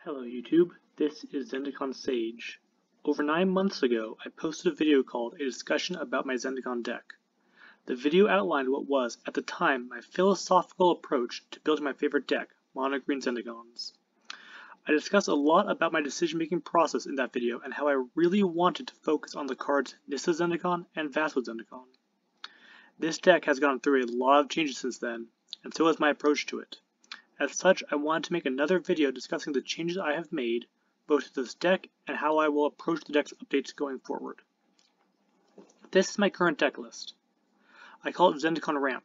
Hello YouTube, this is Zendikon Sage. Over 9 months ago, I posted a video called A Discussion About My Zendikon Deck. The video outlined what was, at the time, my philosophical approach to building my favorite deck, Mono Green Zendikons. I discussed a lot about my decision-making process in that video and how I really wanted to focus on the cards Nissa Zendikon and Vastwood Zendikon. This deck has gone through a lot of changes since then, and so has my approach to it. As such, I wanted to make another video discussing the changes I have made, both to this deck and how I will approach the deck's updates going forward. This is my current deck list. I call it Zendikon Ramp.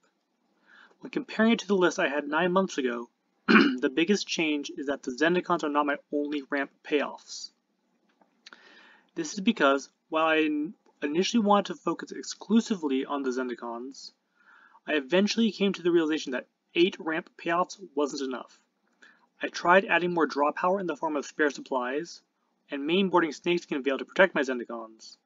When comparing it to the list I had 9 months ago, the biggest change is that the Zendikons are not my only ramp payoffs. This is because, while I initially wanted to focus exclusively on the Zendikons, I eventually came to the realization that 8 ramp payoffs wasn't enough. I tried adding more draw power in the form of spare supplies, and mainboarding Snakeskin Veil to protect my Zendikons.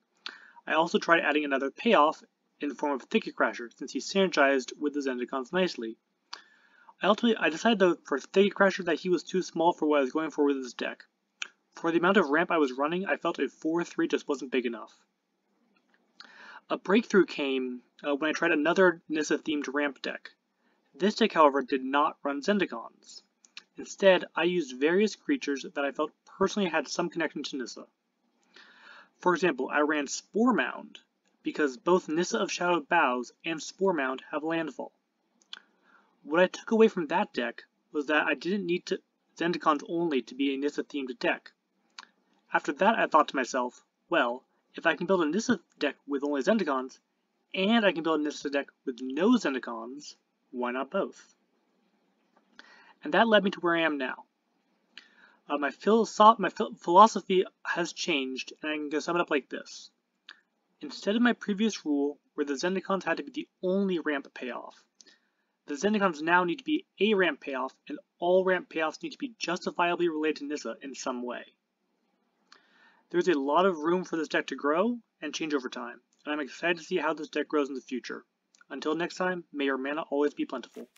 I also tried adding another payoff in the form of Thicket Crasher, since he synergized with the Zendikons nicely. I decided though for Thicket Crasher that he was too small for what I was going for with this deck. For the amount of ramp I was running, I felt a 4-3 just wasn't big enough. A breakthrough came when I tried another Nissa-themed ramp deck. This deck, however, did not run Zendikons. Instead, I used various creatures that I felt personally had some connection to Nissa. For example, I ran Spore Mound, because both Nissa of Shadowed Boughs and Spore Mound have landfall. What I took away from that deck was that I didn't need Zendikons only to be a Nissa-themed deck. After that, I thought to myself, well, if I can build a Nissa deck with only Zendikons, and I can build a Nissa deck with no Zendikons, why not both? And that led me to where I am now. My philosophy has changed, and I can sum it up like this. Instead of my previous rule, where the Zendikons had to be the only ramp payoff, the Zendikons now need to be a ramp payoff, and all ramp payoffs need to be justifiably related to Nissa in some way. There's a lot of room for this deck to grow and change over time, and I'm excited to see how this deck grows in the future. Until next time, may your mana always be plentiful.